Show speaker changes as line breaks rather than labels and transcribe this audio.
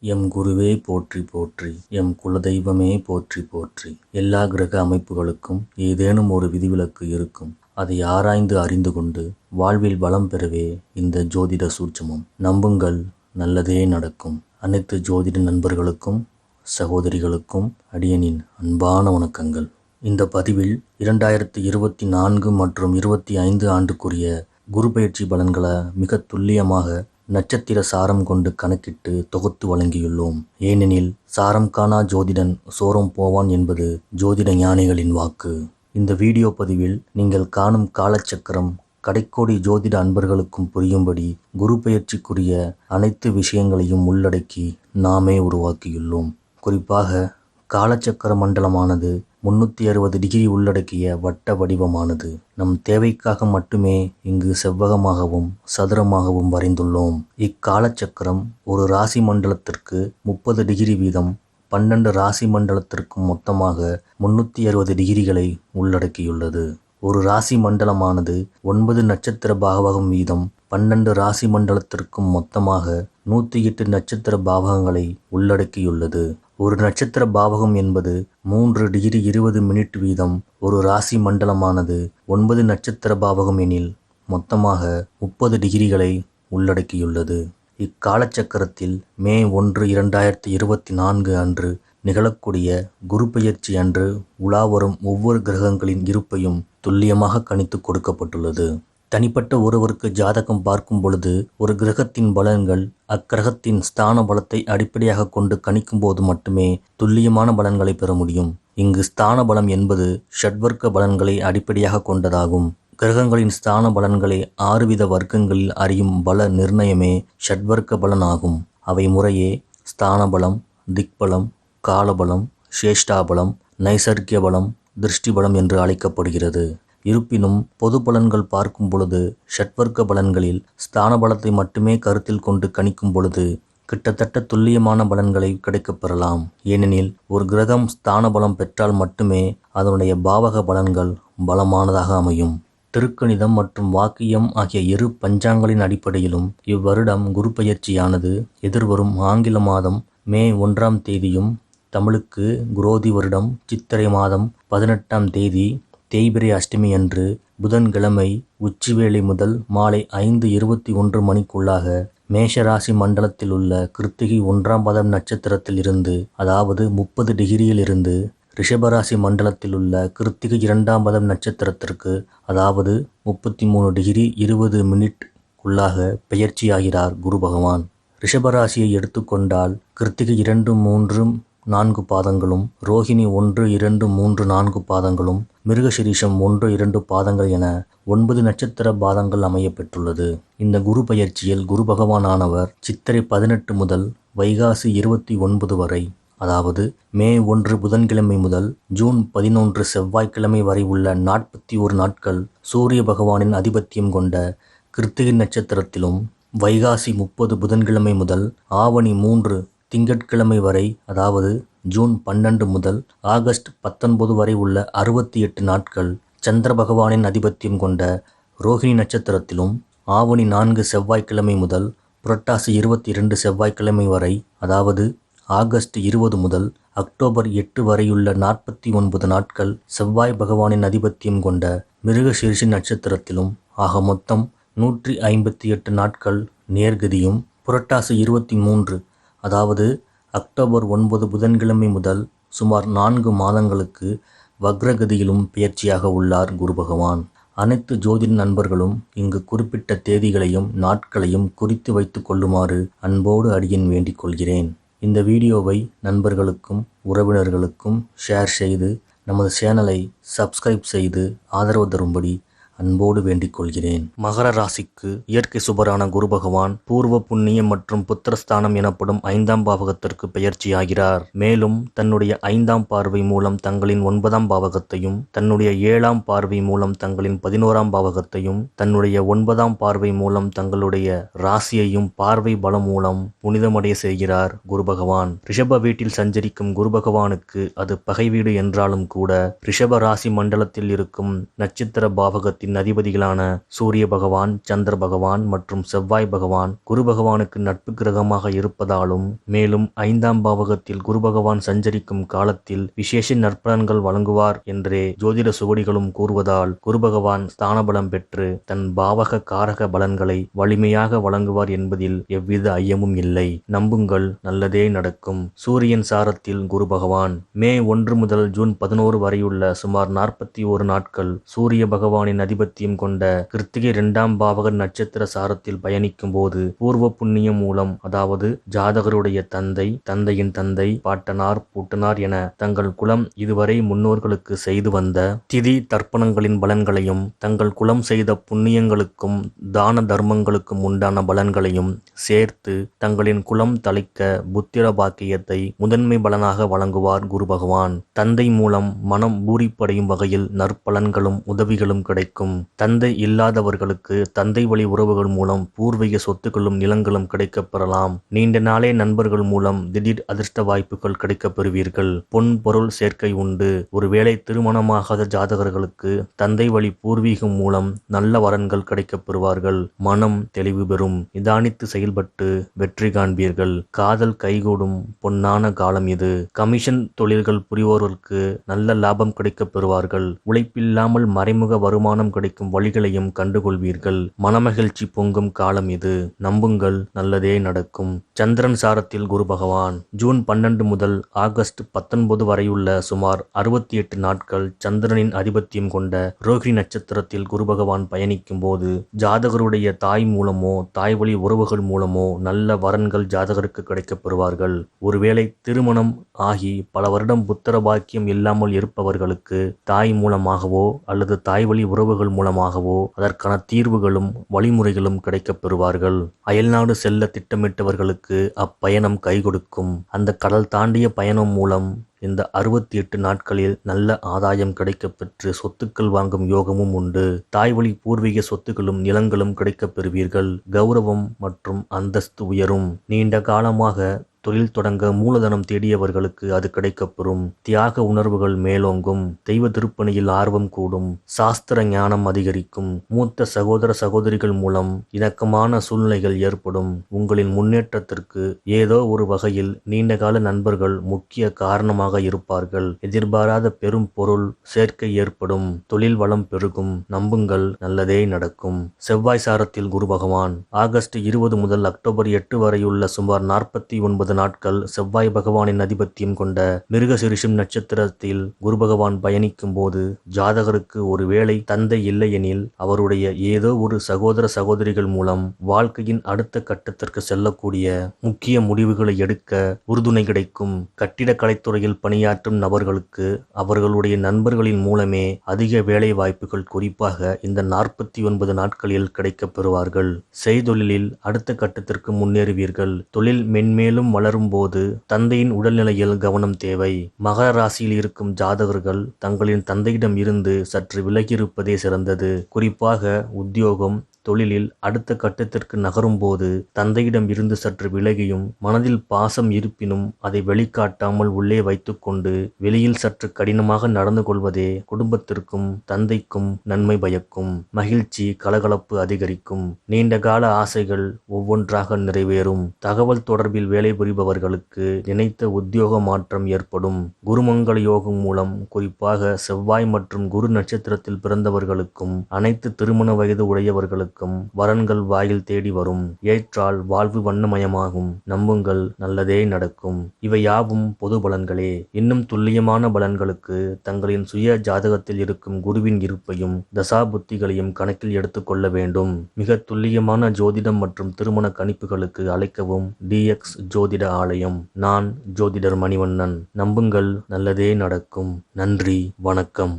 M குருவே போற்றி போற்றி, எம் குலதெய்வமே போற்றி போற்றி. எல்லா கிரக அமைப்புகளுக்கும் ஏதேனும் ஒரு விதிவிலக்கு இருக்கும். அதை ஆராய்ந்து அறிந்து கொண்டு வாழ்வில் வளம் பெறவே இந்த ஜோதிட சூட்சமம். நம்புங்கள், நல்லதே நடக்கும். அனைத்து ஜோதிட நண்பர்களுக்கும் சகோதரிகளுக்கும் அடியனின் அன்பான வணக்கங்கள். இந்த பதிவில் 2024 மற்றும் 25 ஆண்டுக்குரிய குரு பயிற்சி பலன்களை மிக துல்லியமாக நட்சத்திர சாரம் கொண்டு கணக்கிட்டு தொகுத்து வழங்கியுள்ளோம். ஏனெனில் சாரம் காணா ஜோதிடன் சோரம் போவான் என்பது ஜோதிட ஞானிகளின் வாக்கு. இந்த வீடியோ பதிவில் நீங்கள் காணும் காலச்சக்கரம் கடைக்கோடி ஜோதிட அன்பர்களுக்கும் புரியும்படி குரு பயிற்சிக்குரிய அனைத்து விஷயங்களையும் உள்ளடக்கி நாமே உருவாக்கியுள்ளோம். குறிப்பாக காலச்சக்கர மண்டலமானது 360 டிகிரி உள்ளடக்கிய வட்ட வடிவமானது. நம் தேவைக்காக மட்டுமே இங்கு செவ்வகமாகவும் சதுரமாகவும் வரைந்துள்ளோம். இக்காலச்சக்கரம் ஒரு ராசி மண்டலத்திற்கு 30 டிகிரி வீதம் 12 ராசி மண்டலத்திற்கும் மொத்தமாக 360 டிகிரிகளை உள்ளடக்கியுள்ளது. ஒரு ராசி மண்டலமானது 9 நட்சத்திர பாவகம் வீதம் 12 ராசி மண்டலத்திற்கும் மொத்தமாக 108 நட்சத்திர பாவகங்களை உள்ளடக்கியுள்ளது. ஒரு நட்சத்திர பாவகம் என்பது 3 டிகிரி 20 மினிட் வீதம். ஒரு ராசி மண்டலமானது 9 நட்சத்திர பாவகம் எனில் மொத்தமாக 30 டிகிரிகளை உள்ளடக்கியுள்ளது. இக்காலச்சக்கரத்தில் மே 1, 2024 அன்று நிகழக்கூடிய குரு பெயர்ச்சி அன்று உலாவரும் ஒவ்வொரு கிரகங்களின் இருப்பையும் துல்லியமாக கணித்து கொடுக்கப்பட்டுள்ளது. தனிப்பட்ட ஒருவருக்கு ஜாதகம் பார்க்கும் பொழுது ஒரு கிரகத்தின் பலன்கள் அக்கிரகத்தின் ஸ்தான பலத்தை அடிப்படையாக கொண்டு கணிக்கும் போது மட்டுமே துல்லியமான பலன்களை பெற முடியும். இங்கு ஸ்தான பலம் என்பது ஷட்வர்க்க பலன்களை அடிப்படையாக கொண்டதாகும். கிரகங்களின் ஸ்தான பலன்களை 6 வித வர்க்கங்களில் அறியும் பல நிர்ணயமே ஷட்வர்க்க பலன் ஆகும். அவை முறையே ஸ்தான பலம், திக்பலம், காலபலம், சேஷ்டாபலம், நைசர்கிய பலம், திருஷ்டி பலம் என்று அழைக்கப்படுகிறது. இருப்பினும் பொது பலன்கள் பார்க்கும் பொழுது ஷட்வர்க்க பலன்களில் ஸ்தான பலத்தை மட்டுமே கருத்தில் கொண்டு கணிக்கும் பொழுது கிட்டத்தட்ட துல்லியமான பலன்களை கிடைக்கப் பெறலாம். ஏனெனில் ஒரு கிரகம் ஸ்தான பலம் பெற்றால் மட்டுமே அதனுடைய பாவக பலன்கள் பலமானதாக அமையும். திருக்கணிதம் மற்றும் வாக்கியம் ஆகிய இரு பஞ்சாங்களின் அடிப்படையிலும் இவ்வருடம் குரு பெயர்ச்சியானது எதிர்வரும் ஆங்கில மாதம் மே 1ஆம் தேதியும் தமிழுக்கு குரோதி வருடம் சித்திரை மாதம் 18ஆம் தேதி தேய்பிரை அஷ்டமி அன்று புதன்கிழமை உச்சிவேளை முதல் மாலை 5:21 மணிக்குள்ளாக மேஷராசி மண்டலத்தில் உள்ள கிருத்திகை 1ஆம் பாதம் நட்சத்திரத்தில் இருந்து, அதாவது 30 டிகிரியில் இருந்து ரிஷபராசி மண்டலத்தில் உள்ள கிருத்திகை 2ஆம் பாதம் நட்சத்திரத்திற்கு, அதாவது 33 டிகிரி 20 மினிட் உள்ளாக பெயர்ச்சியாகிறார் குரு பகவான். ரிஷபராசியை எடுத்துக்கொண்டால் கிருத்திகை 2, 3, 4 பாதங்களும், ரோஹிணி 1, 2, 3, 4 பாதங்களும், மிருகசிரீஷம் 1, 2 பாதங்கள் என 9 நட்சத்திர பாதங்கள் அமைய பெற்றுள்ளது. இந்த குரு பெயர்ச்சியில் குரு பகவானானவர் சித்திரை 18 முதல் வைகாசி 29 வரை, அதாவது மே 1 புதன்கிழமை முதல் ஜூன் 11 செவ்வாய்க்கிழமை வரை உள்ள 41 நாட்கள் சூரிய பகவானின் ஆதிபத்தியம் கொண்ட கிருத்திகை நட்சத்திரத்திலும், வைகாசி 30 புதன்கிழமை முதல் ஆவணி 3 திங்கட்கிழமை வரை, அதாவது ஜூன் 12 முதல் ஆகஸ்ட் 19 வரை உள்ள 68 நாட்கள் சந்திர பகவானின் ஆதிபத்தியம் கொண்ட ரோஹிணி நட்சத்திரத்திலும், ஆவணி 4 செவ்வாய்க்கிழமை முதல் புரட்டாசி 22 செவ்வாய்க்கிழமை வரை, அதாவது ஆகஸ்ட் 20 முதல் அக்டோபர் 8 வரையுள்ள 49 நாட்கள் செவ்வாய் பகவானின் ஆதிபத்தியம் கொண்ட மிருகசீரிஷ நட்சத்திரத்திலும், ஆக மொத்தம் 158 நாட்கள் நேர்கதியும், புரட்டாசி 23, அதாவது அக்டோபர் 9 புதன்கிழமை முதல் சுமார் 4 மாதங்களுக்கு வக்ரகதியிலும் பெயர்ச்சியாக உள்ளார் குரு பகவான். அனைத்து ஜோதிட நண்பர்களும் இங்கு குறிப்பிட்ட தேதிகளையும் நாட்களையும் குறித்து வைத்துக் கொள்ளுமாறு அன்போடு அடியேன் வேண்டிக் கொள்கிறேன். இந்த வீடியோவை நண்பர்களுக்கும் உறவினர்களுக்கும் ஷேர் செய்து நமது சேனலை சப்ஸ்கிரைப் செய்து ஆதரவு தரும்படி அன்போடு வேண்டிக் கொள்கிறேன். மகர ராசிக்கு இயற்கை சுபரான குரு பகவான் பூர்வ புண்ணியம் மற்றும் புத்திரஸ்தானம் எனப்படும் 5ஆம் பாவகத்திற்கு பெயர்ச்சியாகிறார். மேலும் தன்னுடைய 5ஆம் பார்வை மூலம் தங்களின் 9ஆம் பாவகத்தையும், தன்னுடைய 7ஆம் பார்வை மூலம் தங்களின் 11ஆம் பாவகத்தையும், தன்னுடைய 9ஆம் பார்வை மூலம் தங்களுடைய ராசியையும் பார்வை பலம் மூலம் புனிதமடைய செய்கிறார் குரு பகவான். ரிஷப வீட்டில் சஞ்சரிக்கும் குரு பகவானுக்கு அது பகை வீடு என்றாலும் கூட ரிஷப ராசி மண்டலத்தில் இருக்கும் நட்சத்திர பாவகத்தின் நட்சத்திரத்தின் அதிபதிகளான சூரிய பகவான், சந்திர பகவான் மற்றும் செவ்வாய் பகவான் குரு பகவானுக்கு நட்பு கிரகமாக இருப்பதாலும், மேலும் 5ஆம் பாவகத்தில் குரு பகவான் சஞ்சரிக்கும் காலத்தில் விசேஷ நற்பலன்கள் வழங்குவார் என்றே ஜோதிட சுவடிகளும் கூறுவதால், குரு பகவான் ஸ்தானபலம் பெற்று தன் பாவக காரக பலன்களை வலிமையாக வழங்குவார் என்பதில் எவ்வித ஐயமும் இல்லை. நம்புங்கள், நல்லதே நடக்கும். சூரியன் சாரத்தில் குரு பகவான் மே 1 முதல் ஜூன் 11 வரையுள்ள சுமார் 41 நாட்கள் சூரிய பகவானின் அதிபத்தியம் கொண்ட கிருத்திகை 2ஆம் பாவக நட்சத்திர சாரத்தில் பயணிக்கும் போது பூர்வ புண்ணியம் மூலம், அதாவது ஜாதகருடைய தந்தை, தந்தையின் தந்தை, பாட்டனார், பூட்டனார் என தங்கள் குலம் இதுவரை முன்னோர்களுக்கு செய்து வந்த திதி தர்ப்பணங்களின் பலன்களையும், தங்கள் குலம் செய்த புண்ணியங்களுக்கும் தான தர்மங்களுக்கும் உண்டான பலன்களையும் சேர்த்து தங்களின் குலம் தழைக்க புத்திர பாக்கியத்தை முதன்மை பலனாக வழங்குவார் குரு பகவான். தந்தை மூலம் மனம் பூரிப்படையும் வகையில் நற்பலன்களும் உதவிகளும் கிடைக்கும். தந்தை இல்லாதவர்களுக்கு தந்தை வழி உறவுகள் மூலம் பூர்வீக சொத்துக்களும் நிலங்களும் கிடைக்கப் பெறலாம். நீண்ட நாளே நண்பர்கள் மூலம் திடீர் அதிர்ஷ்ட வாய்ப்புகள் கிடைக்கப் பெறுவீர்கள். பொன் பொருள் சேர்க்கை உண்டு. ஒருவேளை திருமணமாகாத ஜாதகர்களுக்கு தந்தை வழி பூர்வீகம் மூலம் நல்ல வரன்கள் கிடைக்கப் பெறுவார்கள். மனம் தெளிவு பெறும். நிதானித்து செயல்பட்டு வெற்றி காண்பீர்கள். காதல் கைகூடும் பொன்னான காலம் இது. கமிஷன் தொழில்கள் புரிவோர்களுக்கு நல்ல லாபம் கிடைக்கப் பெறுவார்கள். உழைப்பில்லாமல் மறைமுக வருமானம் கிடைக்கும் வழிகளையும் கண்டுகொள்வீர்கள். மனமகிழ்ச்சி பொங்கும் காலம் இது. நம்புங்கள், நல்லதே நடக்கும். சந்திரன் சாரத்தில் குரு பகவான் ஜூன் 12 முதல் ஆகஸ்ட் 19 வரையுள்ள சுமார் 68 நாட்கள் சந்திரனின் அதிபத்தியம் கொண்ட ரோகிணி நட்சத்திரத்தில் குரு பகவான் பயணிக்கும் போது ஜாதகருடைய தாய் மூலமோ தாய் வழி உறவுகள் மூலமோ நல்ல வரன்கள் ஜாதகருக்கு கிடைக்கப் பெறுவார்கள். ஒருவேளை திருமணம் ஆகி பல வருடம் புத்திர பாக்கியம் இல்லாமல் இருப்பவர்களுக்கு தாய் மூலமாகவோ அல்லது தாய் வழி உறவுகள் மூலமாகவோ அதற்கான தீர்வுகளும் வழிமுறைகளும் கிடைக்கப் பெறுவார்கள். அயல்நாடு செல்ல திட்டமிட்டவர்களுக்கு அப்பயணம் கை கொடுக்கும். அந்த கடல் தாண்டிய பயணம் மூலம் இந்த 68 நாட்களில் நல்ல ஆதாயம் கிடைக்கப் பெற்று சொத்துக்கள் வாங்கும் யோகமும் உண்டு. தாய்வழி பூர்வீக சொத்துக்களும் நிலங்களும் கிடைக்கப் பெறுவீர்கள். கௌரவம் மற்றும் அந்தஸ்து உயரும். நீண்ட காலமாக தொழில் தொடங்க மூலதனம் தேடியவர்களுக்கு அது கிடைக்கப்பெறும். தியாக உணர்வுகள் மேலோங்கும். தெய்வ திருப்பணியில் ஆர்வம் கூடும். சாஸ்திர ஞானம் அதிகரிக்கும். மூத்த சகோதர சகோதரிகள் மூலம் இணக்கமான சூழ்நிலைகள் ஏற்படும். உங்களின் முன்னேற்றத்திற்கு ஏதோ ஒரு வகையில் நீண்டகால நண்பர்கள் முக்கிய காரணமாக இருப்பார்கள். எதிர்பாராத பெரும் பொருள் சேர்க்கை ஏற்படும். தொழில் வளம் பெருகும். நம்புங்கள், நல்லதே நடக்கும். செவ்வாய் சாரத்தில் குரு பகவான் ஆகஸ்ட் 20 முதல் அக்டோபர் 8 வரையுள்ள சுமார் 49 நாட்கள் செவ்வாய் பகவானின் அதிபத்தியம் கொண்ட மிருகசிரிஷம் நட்சத்திரத்தில் குரு பகவான் பயணிக்கும் போது ஜாதகருக்கு ஒருவேளை தந்தை இல்லையெனில் அவருடைய ஏதோ ஒரு சகோதர சகோதரிகள் மூலம் வாழ்க்கையின் அடுத்த கட்டத்திற்கு செல்லக்கூடிய முக்கிய முடிவுகளை எடுக்க உறுதுணை கிடைக்கும். கட்டிடக்கலைத்துறையில் பணியாற்றும் நபர்களுக்கு அவர்களுடைய நண்பர்களின் மூலமே அதிக வேலை வாய்ப்புகள் குறிப்பாக இந்த 49 நாட்களில் கிடைக்கப் பெறுவார்கள். செய்தொழிலில் அடுத்த கட்டத்திற்கு முன்னேறுவீர்கள். தொழில் மென்மேலும் வளரும் போது தந்தையின் உடல்நிலையில் கவனம் தேவை. மகர ராசியில் இருக்கும் ஜாதகர்கள் தங்களின் தந்தையிடம் இருந்து சற்று விலகியிருப்பதே சிறந்தது. குறிப்பாக உத்தியோகம், தொழிலில் அடுத்த கட்டத்திற்கு நகரும் போது தந்தையிடம் இருந்து சற்று விலகியும் மனதில் பாசம் இருப்பினும் அதை வெளிக்காட்டாமல் உள்ளே வைத்துக்கொண்டு வெளியில் சற்று கடினமாக நடந்து கொள்வதே குடும்பத்திற்கும் தந்தைக்கும் நன்மை பயக்கும். மகிழ்ச்சி, கலகலப்பு அதிகரிக்கும். நீண்டகால ஆசைகள் ஒவ்வொன்றாக நிறைவேறும். தகவல் தொடர்பில் வேலை புரிபவர்களுக்கு நினைத்த உத்தியோக மாற்றம் ஏற்படும். குருமங்கள யோகம் மூலம் குறிப்பாக செவ்வாய் மற்றும் குரு நட்சத்திரத்தில் பிறந்தவர்களுக்கும் அனைத்து திருமண வயது உடையவர்களுக்கும் வரன்கள் வாயில் தேடி வரும். ஏற்றால் வாழ்வு வண்ணமயமாகும். நம்புங்கள், நல்லதே நடக்கும். இவை யாவும் பொது பலன்களே. இன்னும் துல்லியமான பலன்களுக்கு தங்களின் சுய ஜாதகத்தில் இருக்கும் குருவின் இருப்பையும் தசா புத்திகளையும் கணக்கில் எடுத்துக்கொள்ள வேண்டும். மிக துல்லியமான ஜோதிடம் மற்றும் திருமண கணிப்புகளுக்கு அழைக்கவும் DX ஜோதிட ஆலயம். நான் ஜோதிடர் மணிவண்ணன். நம்புங்கள், நல்லதே நடக்கும். நன்றி, வணக்கம்.